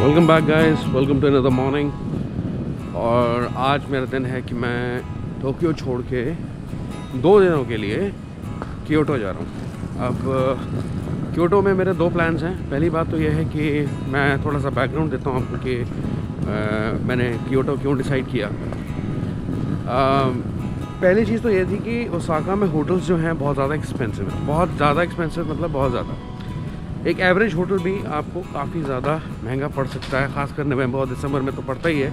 Welcome back guys, welcome to another morning. और आज मेरा दिन है कि मैं टोक्यो छोड़ के 2 दिनों के लिए क्योटो जा रहा हूँ। अब क्योटो में मेरे 2 प्लान्स हैं। पहली बात तो यह है कि मैं थोड़ा सा बैकग्राउंड देता हूँ आपको कि मैंने क्योटो क्यों डिसाइड किया। पहली चीज़ तो ये थी कि ओसाका में होटल्स जो हैं बहुत ज़्यादा एक्सपेंसिव हैं। बहुत ज़्यादा एक्सपेंसिव मतलब बहुत ज़्यादा। एक एवरेज होटल भी आपको काफ़ी ज़्यादा महंगा पड़ सकता है, ख़ासकर नवंबर और दिसंबर में तो पड़ता ही है।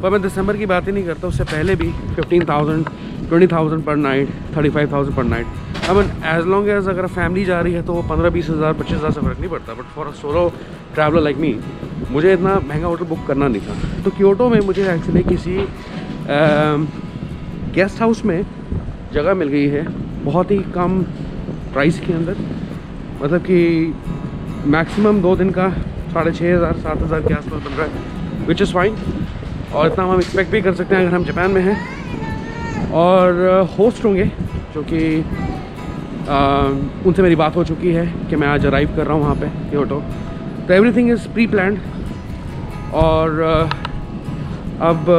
पर मैं दिसंबर की बात ही नहीं करता, उससे पहले भी 15,000, 20,000 पर night, 35,000 per night. I mean as long as अगर फैमिली जा रही है तो वो 15-20 हज़ार 25 हज़ार से फ़र्क नहीं पड़ता। But for a solo traveller like me, मुझे इतना महंगा होटल बुक करना नहीं था। तो क्योटो में मुझे एक्चुअली किसी गेस्ट हाउस में जगह मिल गई है बहुत ही कम प्राइस के अंदर। मतलब कि मैक्सिमम 2 दिन का 6,500 7,000 के आसपास बन रहा है, विच इज़ फाइन। और इतना हम एक्सपेक्ट भी कर सकते हैं अगर हम जापान में हैं। और होस्ट होंगे जो कि उनसे मेरी बात हो चुकी है कि मैं आज अराइव कर रहा हूँ वहाँ पे क्योटो। तो एवरीथिंग इज़ प्री प्लान्ड। और अब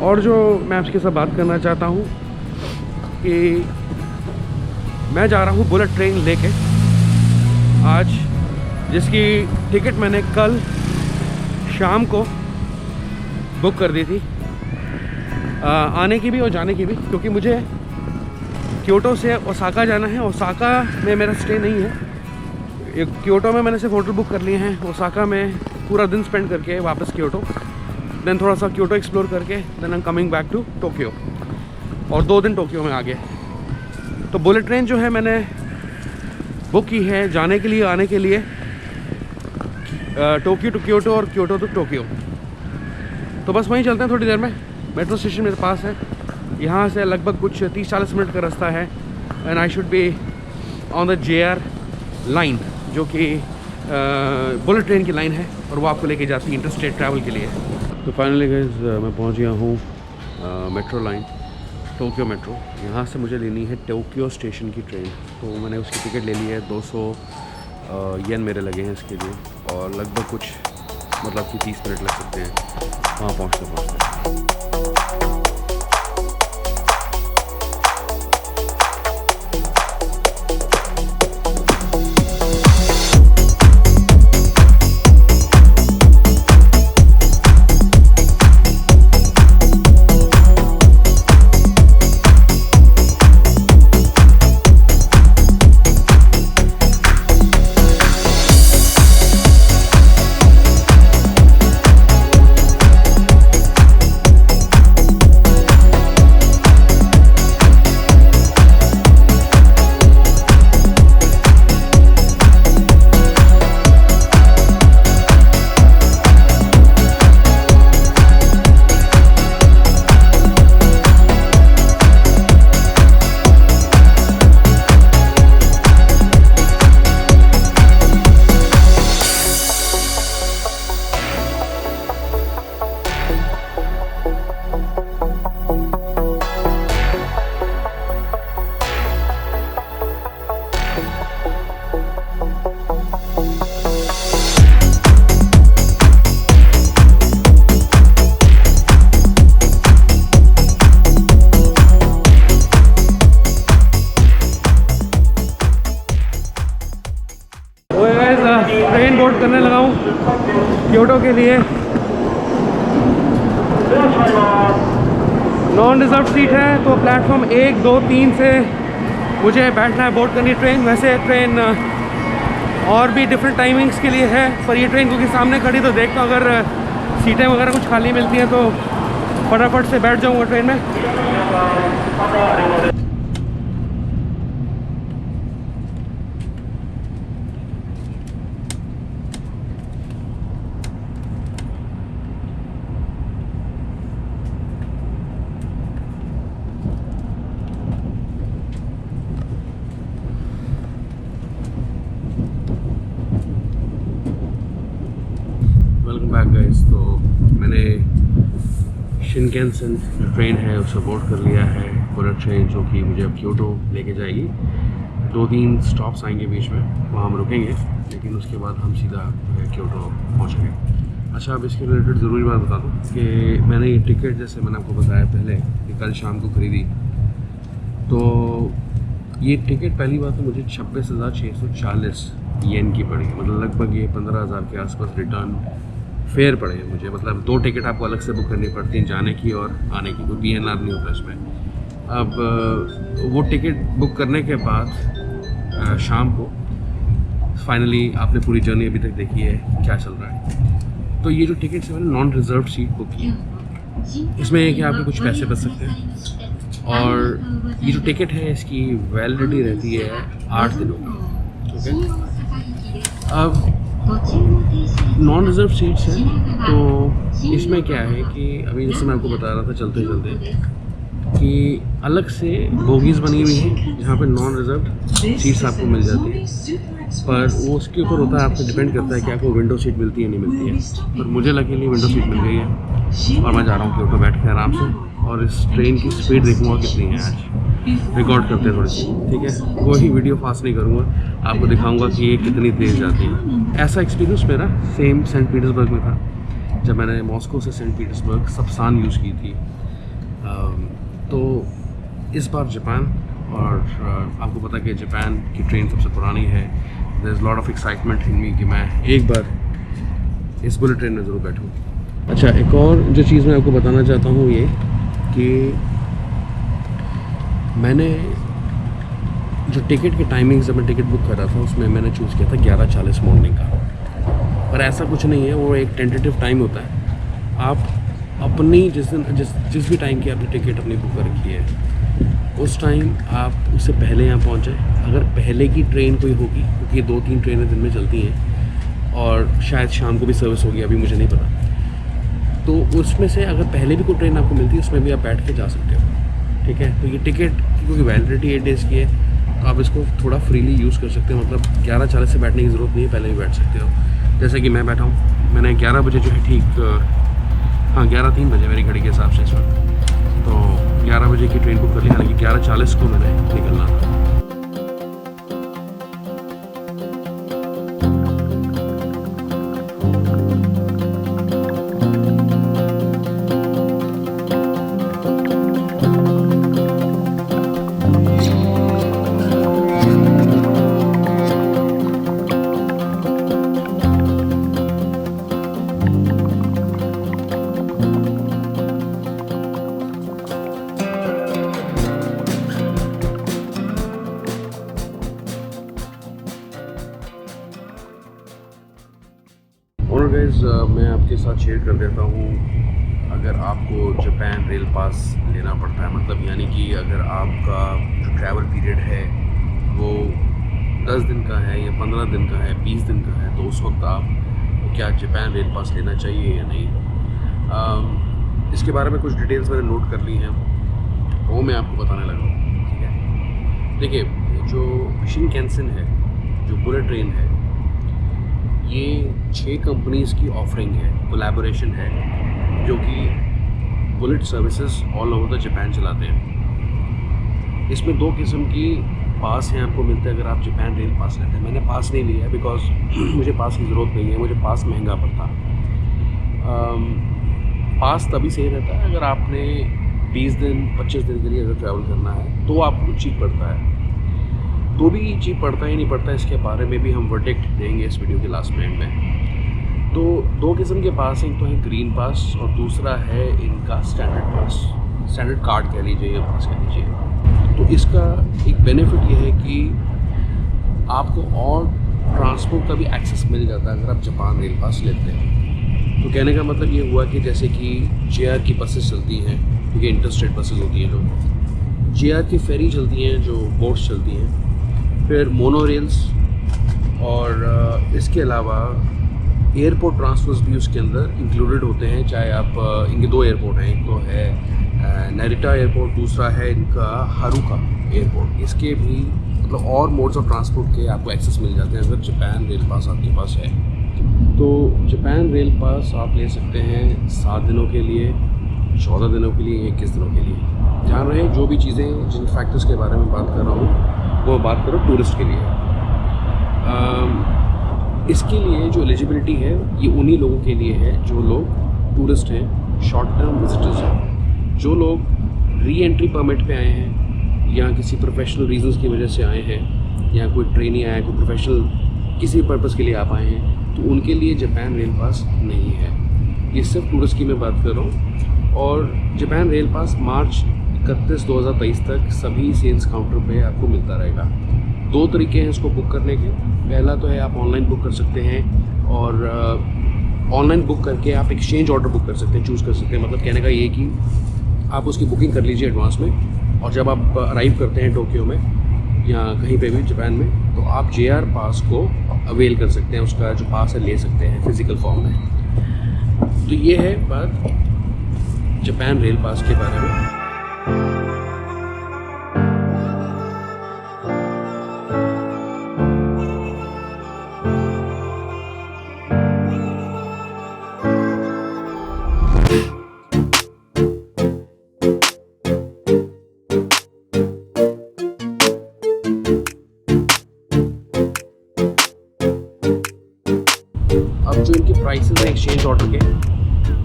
और जो मैं आपके साथ बात करना चाहता हूँ कि मैं जा रहा हूँ बुलेट ट्रेन लेके आज, जिसकी टिकट मैंने कल शाम को बुक कर दी थी, आने की भी और जाने की भी, क्योंकि मुझे क्योटो से ओसाका जाना है। ओसाका में मेरा स्टे नहीं है। क्योटो में मैंने सिर्फ होटल बुक कर लिए हैं। ओसाका में पूरा दिन स्पेंड करके वापस क्योटो, देन थोड़ा सा क्योटो एक्सप्लोर करके then I am coming back to Tokyo, और 2 दिन टोक्यो में आगे। तो बुलेट ट्रेन जो है मैंने बुक की है जाने के लिए, आने के लिए, टोक्यो टू क्योटो और क्योटो टू टोक्यो। तो बस वहीं चलते हैं थोड़ी देर में। मेट्रो स्टेशन मेरे पास है, यहाँ से लगभग कुछ 30-40 मिनट का रास्ता है। And I should be on the JR line, जो कि बुलेट ट्रेन की लाइन है, और वो आपको लेके जाती है इंटरस्टेट ट्रैवल के लिए। तो फाइनली गाइस मैं पहुँच गया हूँ मेट्रो लाइन, टोक्यो मेट्रो। यहाँ से मुझे लेनी है टोक्यो स्टेशन की ट्रेन। तो मैंने उसकी टिकट ले ली है, 200 येन मेरे लगे हैं इसके लिए, और लगभग कुछ मतलब कि 30 मिनट लग सकते हैं वहाँ पहुँचते। ट्रेन बोर्ड करने लगा हूँ क्योटो के लिए। नॉन रिजर्व सीट है, तो प्लेटफॉर्म 1, 2, 3 से मुझे बैठना है, बोर्ड करनी ट्रेन। वैसे ट्रेन और भी डिफरेंट टाइमिंग्स के लिए है, पर ये ट्रेन क्योंकि सामने खड़ी तो देखता हूँ अगर सीटें वगैरह कुछ खाली मिलती हैं तो फटाफट से बैठ जाऊँगा ट्रेन में। Welcome back guys. तो मैंने शिनकेनसेन ट्रेन है उसे बोर्ड कर लिया है, बुलेट ट्रेन, जो कि मुझे अब क्योटो लेके जाएगी। 2-3 स्टॉप्स आएंगे बीच में, वहाँ हम रुकेंगे, लेकिन उसके बाद हम सीधा क्योटो पहुँचेंगे। अच्छा, अब इसके रिलेटेड ज़रूरी बात बता दूँ कि मैंने ये टिकट, जैसे मैंने आपको बताया पहले कि कल शाम को ख़रीदी, तो ये टिकट पहली बात तो मुझे 26,640 येन की पड़ी, मतलब लगभग ये 15,000 के आसपास रिटर्न फेयर पड़े मुझे। मतलब 2 टिकट आपको अलग से बुक करनी पड़ती हैं, जाने की और आने की, कोई PNR नहीं होता इसमें। अब वो टिकट बुक करने के बाद शाम को फाइनली आपने पूरी जर्नी अभी तक देखी है क्या चल रहा है। तो ये जो टिकट है मैंने नॉन रिजर्व सीट बुक की है। इसमें है कि आपके कुछ पैसे बच सकते हैं, और ये जो टिकट है इसकी वैलिडिटी रहती है 8 दिनों की। ओके, अब नॉन रिजर्व सीट्स हैं, तो इसमें क्या है कि अभी जैसे मैं आपको बता रहा था चलते चलते कि अलग से बोगीज़ बनी हुई हैं जहाँ पे नॉन रिजर्व सीट्स आपको मिल जाती है, पर वो उसके ऊपर होता है, आपको डिपेंड करता है कि आपको विंडो सीट मिलती है नहीं मिलती है। पर मुझे लकीली विंडो सीट मिल गई है और मैं जा रहा हूँ क्योंकि बैठ के आराम से, और इस ट्रेन की स्पीड देखूँगा कितनी है आज। रिकॉर्ड करते हैं थोड़ी सी, ठीक है, कोई वीडियो फास्ट नहीं करूँगा, आपको दिखाऊँगा कि ये कितनी तेज़ जाती है। ऐसा एक्सपीरियंस मेरा सेम सेंट पीटर्सबर्ग में था जब मैंने मॉस्को से सेंट पीटर्सबर्ग सप्सान यूज़ की थी। तो इस बार जापान, और आपको पता है कि जापान की ट्रेन सबसे पुरानी है। There is lot of excitement in me कि मैं एक बार इस बुलेट ट्रेन में ज़रूर बैठूँ। अच्छा, एक और जो चीज़ मैं आपको बताना चाहता हूँ ये कि मैंने जो टिकट के टाइमिंग जब मैं टिकट बुक कर रहा था उसमें मैंने चूज़ किया था 11:40 मॉर्निंग का, पर ऐसा कुछ नहीं है, वो एक टेंटेटिव टाइम होता है। आप अपनी जिस भी टाइम की आपने टिकट अपनी बुक कर रखी है उस टाइम आप उससे पहले यहाँ पहुँच जाए। अगर पहले की ट्रेन कोई होगी, क्योंकि 2-3 ट्रेनें दिन में चलती हैं और शायद शाम को भी सर्विस होगी, अभी मुझे नहीं पता, तो उसमें से अगर पहले भी कोई ट्रेन आपको मिलती है उसमें भी आप बैठ के जा सकते हो। ठीक है, तो ये टिकट क्योंकि वैलिडिटी 8 डेज़ की है तो आप इसको थोड़ा फ्रीली यूज़ कर सकते हो। मतलब 11:40 से बैठने की ज़रूरत नहीं है, पहले भी बैठ सकते हो। जैसे कि मैं बैठा हूँ, मैंने 11 बजे जो है ठीक 11:03 बजे मेरी घड़ी के हिसाब से इस वक्त, तो 11 बजे की ट्रेन बुक कर ली, हालांकि 11:40 को मैंने निकलना था। और गाइस मैं आपके साथ शेयर कर देता हूँ, अगर आपको जापान रेल पास लेना पड़ता है, मतलब यानी कि अगर आपका जो ट्रैवल पीरियड है वो 10 दिन का है या 15 दिन का है, 20 दिन का है, तो उस वक्त आप क्या जापान रेल पास लेना चाहिए या नहीं। इसके बारे में कुछ डिटेल्स मैंने नोट कर ली हैं, वो मैं आपको बताने लगा हूँ। ठीक है, देखिए, जो शिनकानसेन है, जो बुलेट ट्रेन है, ये 6 कंपनीज़ की ऑफरिंग है, कोलैबोरेशन है, जो कि bullet services all over the Japan चलाते हैं। इसमें 2 किस्म की पास हैं, आपको मिलते हैं अगर आप जापान रेल पास लेते हैं। मैंने पास नहीं लिया है बिकॉज मुझे पास की ज़रूरत नहीं है, मुझे पास महंगा पड़ता। पास तभी सही रहता है अगर आपने 20 दिन 25 दिन के लिए अगर ट्रैवल करना है तो आपको चीप पड़ता है। तो भी चीप पड़ता ही नहीं पड़ता, इसके बारे में भी हम वर्डिक्ट देंगे इस वीडियो के लास्ट में। तो 2 किस्म के पास हैं, एक तो है ग्रीन पास और दूसरा है इनका स्टैंडर्ड पास, स्टैंडर्ड कार्ड कह लीजिए या पास कह लीजिए। तो इसका एक बेनिफिट ये है कि आपको और ट्रांसपोर्ट का भी एक्सेस मिल जाता है अगर आप जापान रेल पास लेते हैं। तो कहने का मतलब ये हुआ कि जैसे कि JR की बसेस चलती हैं, क्योंकि इंटरस्टेट बसेस होती हैं, जो JR की फेरी चलती हैं, जो बोट्स चलती हैं, फिर मोनो रेल्स, और इसके अलावा एयरपोर्ट ट्रांसफर्स भी उसके अंदर इंक्लूडेड होते हैं। चाहे आप इनके 2 एयरपोर्ट हैं, एक तो है नारिटा एयरपोर्ट, दूसरा है इनका हारुका एयरपोर्ट। इसके भी मतलब और मोड्स ऑफ ट्रांसपोर्ट के आपको एक्सेस मिल जाते हैं अगर जापान रेल पास आपके पास है। तो जापान रेल पास आप ले सकते हैं 7 दिनों के लिए, 14 दिनों के लिए, 21 दिनों के लिए। ध्यान रहे, जो भी चीज़ें जिन फैक्टर्स के बारे में बात कर रहा हूँ वो बात करो टूरिस्ट के लिए। इसके लिए जो एलिजिबिलिटी है ये उन्हीं लोगों के लिए है जो लोग टूरिस्ट हैं, शॉर्ट टर्म विजिटर्स हैं, जो लोग री एंट्री परमिट पे आए हैं या किसी प्रोफेशनल रीजंस की वजह से आए हैं या कोई ट्रेनी आया है, कोई प्रोफेशनल किसी पर्पज़ के लिए आप आए हैं, तो उनके लिए जापान रेल पास नहीं है। ये सिर्फ टूरिस्ट की मैं बात कर रहा हूँ। और जापान रेल पास मार्च 31, 2023 तक सभी सेल्स काउंटर पे आपको मिलता रहेगा। 2 तरीके हैं इसको बुक करने के। पहला तो है आप ऑनलाइन बुक कर सकते हैं और ऑनलाइन बुक करके आप एक्सचेंज ऑर्डर बुक कर सकते हैं, चूज़ कर सकते हैं। मतलब कहने का ये कि आप उसकी बुकिंग कर लीजिए एडवांस में, और जब आप अराइव करते हैं टोक्यो में या कहीं पे भी जापान में, तो आप JR पास को अवेल कर सकते हैं, उसका जो पास है ले सकते हैं फिज़िकल फॉर्म में। तो ये है बात जापान रेल पास के बारे में। अब जो इनकी प्राइसेस हैं एक्सचेंज ऑर्डर के,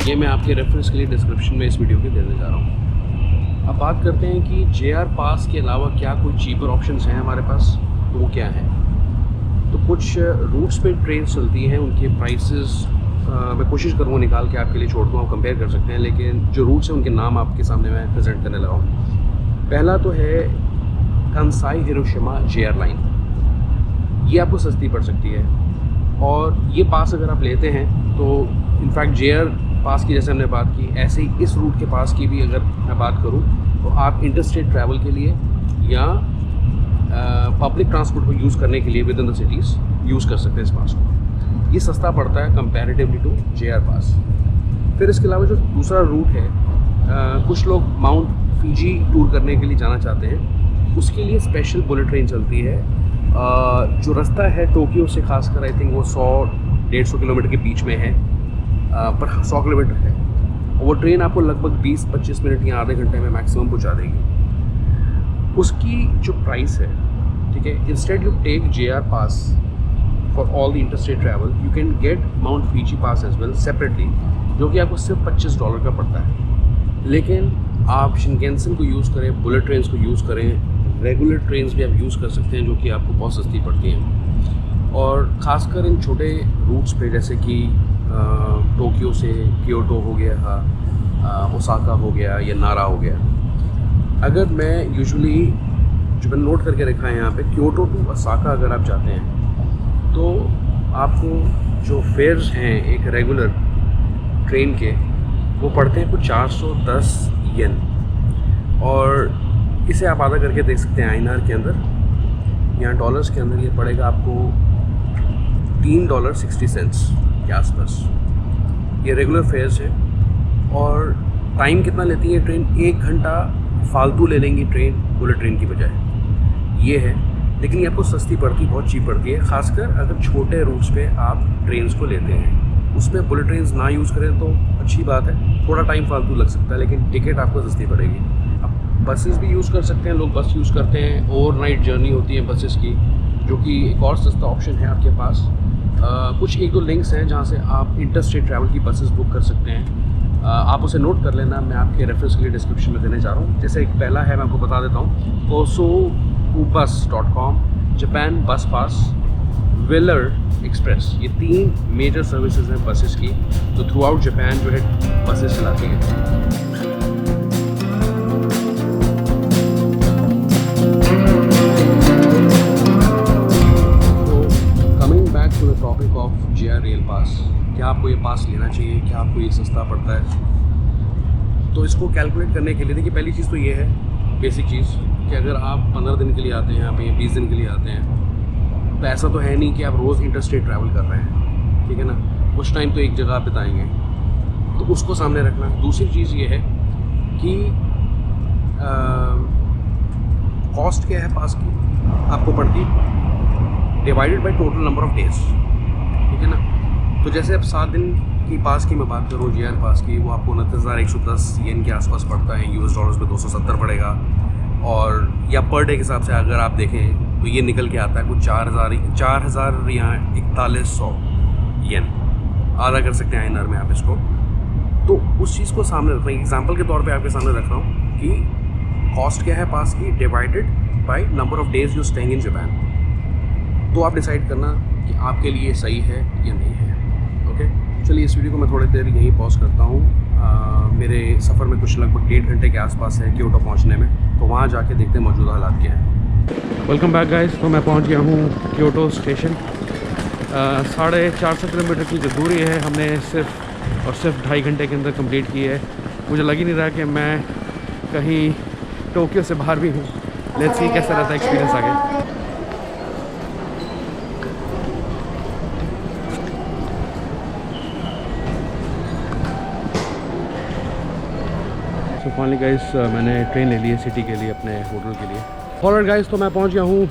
ये मैं आपके रेफरेंस के लिए डिस्क्रिप्शन में इस वीडियो के देने जा रहा हूँ। अब बात करते हैं कि JR पास के अलावा क्या कोई चीपर ऑप्शंस हैं हमारे पास, तो वो क्या हैं। तो कुछ रूट्स पे ट्रेन चलती हैं, उनके प्राइसेस मैं कोशिश करूँगा निकाल के आपके लिए छोड़ दूँ, आप कंपेयर कर सकते हैं। लेकिन जो रूट्स हैं उनके नाम आपके सामने मैं प्रेजेंट करने लगा हूँ। पहला तो है कांसाई हिरोशिमा JR लाइन। ये आपको सस्ती पड़ सकती है, और ये पास अगर आप लेते हैं तो इनफैक्ट JR पास की जैसे हमने बात की, ऐसे ही इस रूट के पास की भी अगर मैं बात करूं तो आप इंटरस्टेट ट्रैवल के लिए या पब्लिक ट्रांसपोर्ट को यूज़ करने के लिए with in the cities use कर सकते हैं इस पास को। ये सस्ता पड़ता है कंपैरेटिवली टू JR पास। फिर इसके अलावा जो दूसरा रूट है, कुछ लोग माउंट फीजी टूर करने के लिए जाना चाहते हैं, उसके लिए स्पेशल बुलेट ट्रेन चलती है। जो रास्ता है टोक्यो से खासकर आई थिंक वो 100-150 किलोमीटर के बीच में है, पर 100 किलोमीटर है। और वो ट्रेन आपको लगभग 20-25 मिनट या आधे घंटे में मैक्सिमम पहुंचा देगी। उसकी जो प्राइस है, ठीक है, instead you take JR pass for all the interstate travel, you can get Mount Fuji pass as well separately, जो कि आपको सिर्फ $25 का पड़ता है। लेकिन आप शिनकानसेन को यूज़ करें, बुलेट ट्रेन को यूज़ करें, रेगुलर ट्रेन्स भी आप यूज़ कर सकते हैं जो कि आपको बहुत सस्ती पड़ती हैं। और ख़ासकर इन छोटे रूट्स पे जैसे कि टोक्यो से क्योटो हो गया, ओसाका हो गया या नारा हो गया। अगर मैं यूजुअली जो मैंने नोट करके रखा है यहाँ पे, क्योटो टू ओसाका अगर आप जाते हैं तो आपको जो फेयर्स हैं एक रेगुलर ट्रेन के, वो पड़ते हैं कुछ 410 येन, और इसे आप आधा करके देख सकते हैं INR के अंदर या डॉलर्स के अंदर। ये पड़ेगा आपको $3.60 के आसपास। ये रेगुलर फेयर्स हैं। और टाइम कितना लेती है ट्रेन? 1 घंटा फालतू ले लेंगी ट्रेन बुलेट ट्रेन की बजाय, ये है। लेकिन ये आपको सस्ती पड़ती, बहुत चीप पड़ती है, खासकर अगर छोटे रूट्स पे आप ट्रेन्स को लेते हैं। उसमें बुलेट ट्रेन्स ना यूज़ करें तो अच्छी बात है, थोड़ा टाइम फालतू लग सकता है, लेकिन टिकट आपको सस्ती पड़ेगी। बसेस भी यूज़ कर सकते हैं, लोग बस यूज़ करते हैं, ओवरनाइट जर्नी होती है बसेस की, जो कि एक और सस्ता ऑप्शन है आपके पास। कुछ 1-2 लिंक्स हैं जहाँ से आप इंटरस्टेट ट्रैवल की बसेस बुक कर सकते हैं। आप उसे नोट कर लेना, मैं आपके रेफरेंस के लिए डिस्क्रिप्शन में देने जा रहा हूँ। जैसे एक पहला है, मैं आपको बता देता हूँ, osokubus.com, जापान बस पास, वेलर एक्सप्रेस। ये 3 मेजर सर्विसेज हैं बसेस की, तो थ्रू आउट जापान जो है बसेस चलाती हैं। टॉपिक ऑफ JR रेल पास, क्या आपको ये पास लेना चाहिए, क्या आपको ये सस्ता पड़ता है? तो इसको कैलकुलेट करने के लिए देखिए, पहली चीज़ तो ये है, बेसिक चीज़, कि अगर आप 15 दिन के लिए आते हैं यहाँ पे, 20 दिन के लिए आते हैं, तो ऐसा तो है नहीं कि आप रोज़ इंटरस्टेट ट्रैवल कर रहे हैं, ठीक है ना। कुछ टाइम तो एक जगह बिताएंगे, तो उसको सामने रखना। दूसरी चीज़ ये है कि कॉस्ट क्या है पास की आपको पड़ती, divided by total number of days, ठीक है ना। तो जैसे अब 7 दिन की पास की मैं बात करूँ, JR पास की, वो आपको 29,110 येन के आसपास पड़ता है, US डॉलर्स में 270 पड़ेगा। और या पर डे के हिसाब से अगर आप देखें तो ये निकल के आता है कुछ 4,000 या 4100 येन, आधा कर सकते हैं आईएनआर में आप इसको। तो उस चीज़ को सामने रख रहे हैं, एग्जाम्पल के तौर पे आपके सामने रख रहा हूँ कि कॉस्ट क्या है पास की divided by number of days you staying in Japan. तो आप डिसाइड करना कि आपके लिए सही है या नहीं है। ओके, चलिए इस वीडियो को मैं थोड़ी देर यहीं पॉज करता हूँ। मेरे सफ़र में कुछ लगभग 1.5 घंटे के आसपास है क्योटो पहुँचने में, तो वहाँ जाके देखते हैं मौजूदा हालात क्या है। Welcome back guys. तो मैं पहुँच गया हूँ क्योटो स्टेशन। 450 किलोमीटर की जो दूरी है हमने सिर्फ 2.5 घंटे के अंदर कंप्लीट की है। मुझे लग ही नहीं रहा कि मैं कहीं टोक्यो से बाहर भी हूँ। लेट्स सी कैसा रहता है एक्सपीरियंस आगे। सो फाइनली गाइस मैंने ट्रेन ले ली है सिटी के लिए, अपने होटल के लिए। ऑलराइट गाइस, तो मैं पहुँच गया हूँ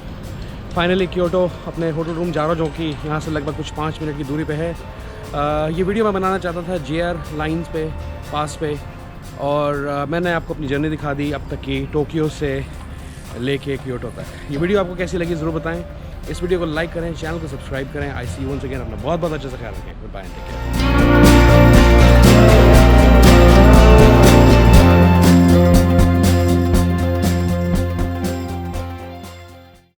फाइनली क्योटो, अपने होटल रूम जा रहा हूँ, जो कि यहाँ से लगभग कुछ 5 मिनट की दूरी पे है। ये वीडियो मैं बनाना चाहता था JR लाइन्स पे पास पे, और मैंने आपको अपनी जर्नी दिखा दी अब तक की टोक्यो से लेके क्योटो तक। ये वीडियो आपको कैसी लगी ज़रूर बताएं। इस वीडियो को लाइक करें, चैनल को सब्सक्राइब करें। I see you once again. अपना बहुत अच्छा सा ख्याल रखें। Goodbye and take care.